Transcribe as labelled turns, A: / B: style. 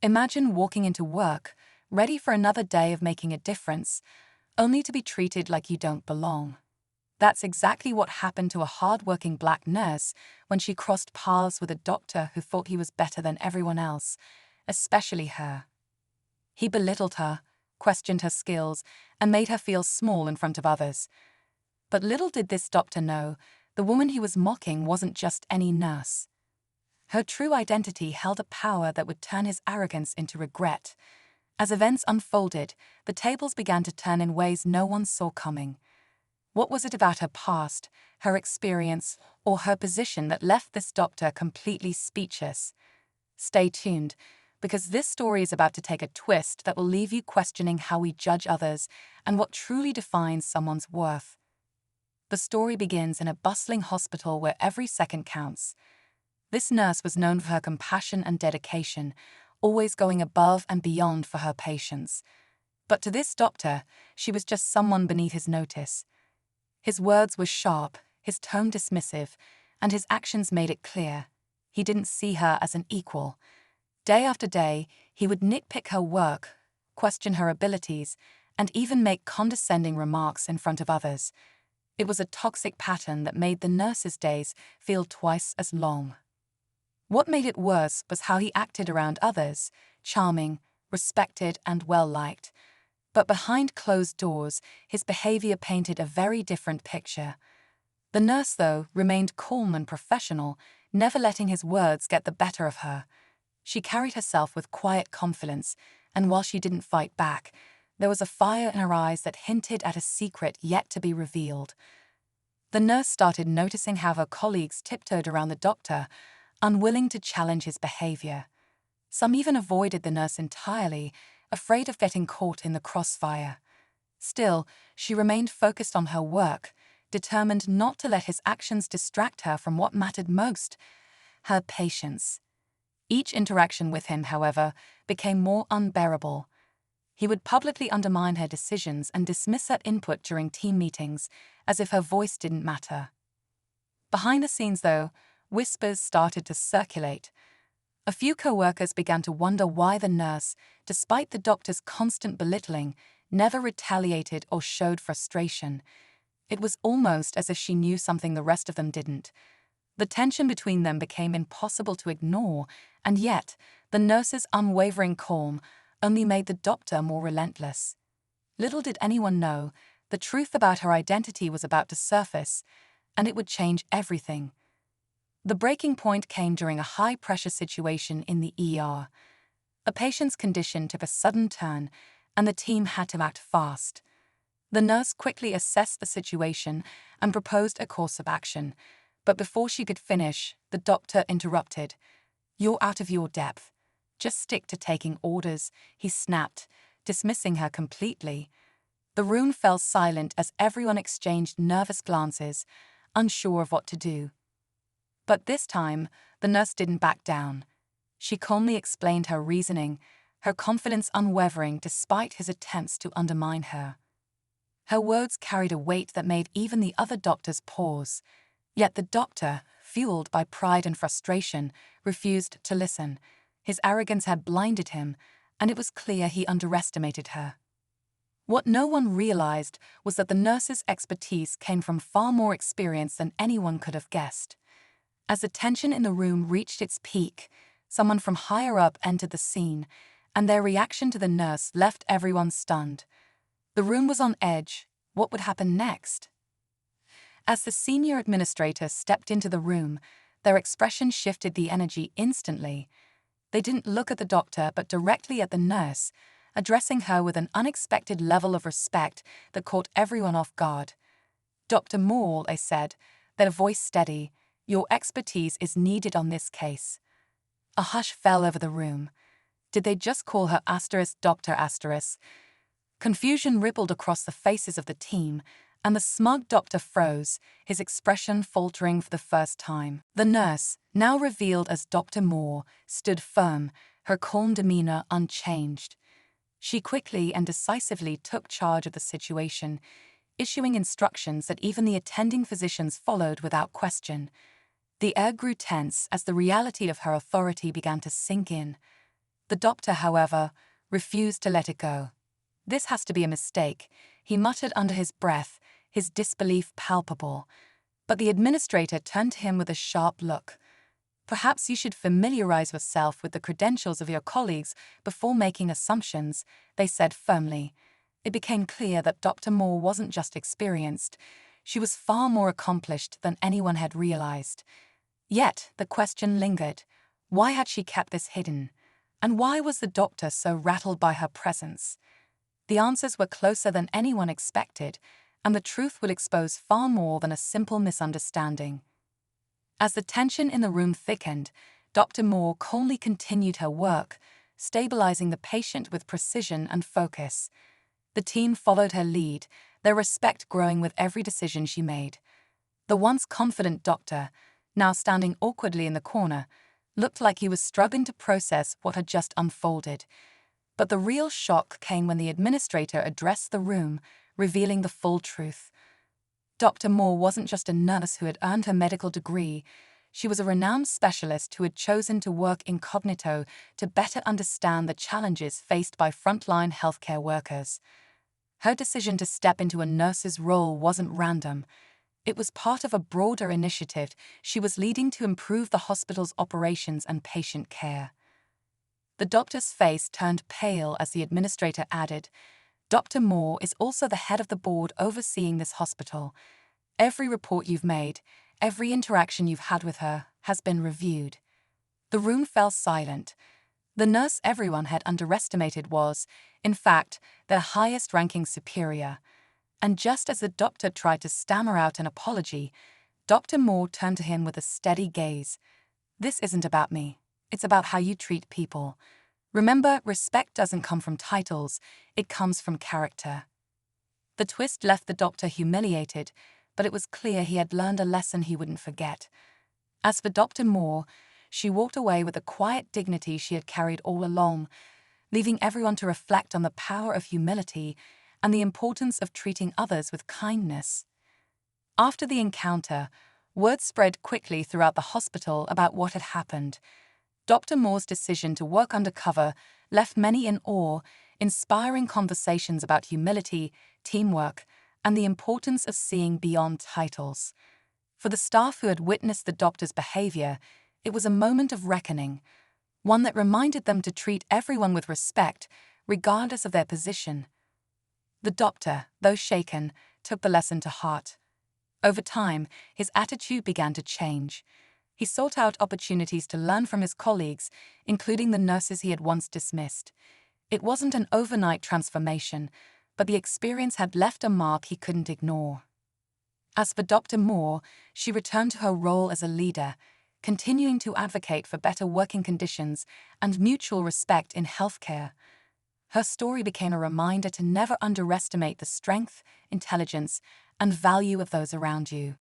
A: Imagine walking into work, ready for another day of making a difference, only to be treated like you don't belong. That's exactly what happened to a hard-working black nurse when she crossed paths with a doctor who thought he was better than everyone else, especially her. He belittled her, questioned her skills, and made her feel small in front of others. But little did this doctor know, the woman he was mocking wasn't just any nurse. Her true identity held a power that would turn his arrogance into regret. As events unfolded, the tables began to turn in ways no one saw coming. What was it about her past, her experience, or her position that left this doctor completely speechless? Stay tuned, because this story is about to take a twist that will leave you questioning how we judge others and what truly defines someone's worth. The story begins in a bustling hospital where every second counts. This nurse was known for her compassion and dedication, always going above and beyond for her patients. But to this doctor, she was just someone beneath his notice. His words were sharp, his tone dismissive, and his actions made it clear. He didn't see her as an equal. Day after day, he would nitpick her work, question her abilities, and even make condescending remarks in front of others. It was a toxic pattern that made the nurse's days feel twice as long. What made it worse was how he acted around others, charming, respected, and well-liked. But behind closed doors, his behavior painted a very different picture. The nurse, though, remained calm and professional, never letting his words get the better of her. She carried herself with quiet confidence, and while she didn't fight back, there was a fire in her eyes that hinted at a secret yet to be revealed. The nurse started noticing how her colleagues tiptoed around the doctor, unwilling to challenge his behavior. Some even avoided the nurse entirely, afraid of getting caught in the crossfire. Still, she remained focused on her work, determined not to let his actions distract her from what mattered most, her patients. Each interaction with him, however, became more unbearable. He would publicly undermine her decisions and dismiss her input during team meetings, as if her voice didn't matter. Behind the scenes, though, whispers started to circulate. A few co-workers began to wonder why the nurse, despite the doctor's constant belittling, never retaliated or showed frustration. It was almost as if she knew something the rest of them didn't. The tension between them became impossible to ignore, and yet, the nurse's unwavering calm only made the doctor more relentless. Little did anyone know, the truth about her identity was about to surface, and it would change everything. The breaking point came during a high-pressure situation in the ER. A patient's condition took a sudden turn, and the team had to act fast. The nurse quickly assessed the situation and proposed a course of action, but before she could finish, the doctor interrupted. "You're out of your depth. Just stick to taking orders," he snapped, dismissing her completely. The room fell silent as everyone exchanged nervous glances, unsure of what to do. But this time, the nurse didn't back down. She calmly explained her reasoning, her confidence unwavering despite his attempts to undermine her. Her words carried a weight that made even the other doctors pause. Yet the doctor, fueled by pride and frustration, refused to listen. His arrogance had blinded him, and it was clear he underestimated her. What no one realized was that the nurse's expertise came from far more experience than anyone could have guessed. As the tension in the room reached its peak, someone from higher up entered the scene, and their reaction to the nurse left everyone stunned. The room was on edge. What would happen next? As the senior administrator stepped into the room, their expression shifted the energy instantly. They didn't look at the doctor but directly at the nurse, addressing her with an unexpected level of respect that caught everyone off guard. "Dr. Moore," they said, their voice steady, "your expertise is needed on this case." A hush fell over the room. Did they just call her Dr. Asterisk? Confusion rippled across the faces of the team, and the smug doctor froze, his expression faltering for the first time. The nurse, now revealed as Dr. Moore, stood firm, her calm demeanor unchanged. She quickly and decisively took charge of the situation, issuing instructions that even the attending physicians followed without question. The air grew tense as the reality of her authority began to sink in. The The doctor, however, refused to let it go. "This has to be a mistake," he muttered under his breath, his disbelief palpable. But the administrator turned to him with a sharp look. "Perhaps you should familiarize yourself with the credentials of your colleagues before making assumptions," they said firmly. It became clear that Dr. Moore wasn't just experienced. She was far more accomplished than anyone had realized. Yet the question lingered. Why had she kept this hidden? And why was the doctor so rattled by her presence? The answers were closer than anyone expected, and the truth would expose far more than a simple misunderstanding. As the tension in the room thickened, Dr. Moore calmly continued her work, stabilizing the patient with precision and focus. The team followed her lead, their respect growing with every decision she made. The once confident doctor, now standing awkwardly in the corner, looked like he was struggling to process what had just unfolded. But the real shock came when the administrator addressed the room, revealing the full truth. Dr. Moore wasn't just a nurse who had earned her medical degree. She was a renowned specialist who had chosen to work incognito to better understand the challenges faced by frontline healthcare workers. Her decision to step into a nurse's role wasn't random. It was part of a broader initiative she was leading to improve the hospital's operations and patient care. The doctor's face turned pale as the administrator added, "Dr. Moore is also the head of the board overseeing this hospital. Every report you've made, every interaction you've had with her, has been reviewed." The room fell silent. The nurse everyone had underestimated was, in fact, their highest-ranking superior. And just as the doctor tried to stammer out an apology, Dr. Moore turned to him with a steady gaze. "This isn't about me. It's about how you treat people. Remember, respect doesn't come from titles, it comes from character." The twist left the doctor humiliated, but it was clear he had learned a lesson he wouldn't forget. As for Dr. Moore, she walked away with the quiet dignity she had carried all along, leaving everyone to reflect on the power of humility and the importance of treating others with kindness. After the encounter, word spread quickly throughout the hospital about what had happened. Dr. Moore's decision to work undercover left many in awe, inspiring conversations about humility, teamwork, and the importance of seeing beyond titles. For the staff who had witnessed the doctor's behavior, it was a moment of reckoning, one that reminded them to treat everyone with respect, regardless of their position. The doctor, though shaken, took the lesson to heart. Over time, his attitude began to change. He sought out opportunities to learn from his colleagues, including the nurses he had once dismissed. It wasn't an overnight transformation, but the experience had left a mark he couldn't ignore. As for Dr. Moore, she returned to her role as a leader, continuing to advocate for better working conditions and mutual respect in healthcare. Her story became a reminder to never underestimate the strength, intelligence, and value of those around you.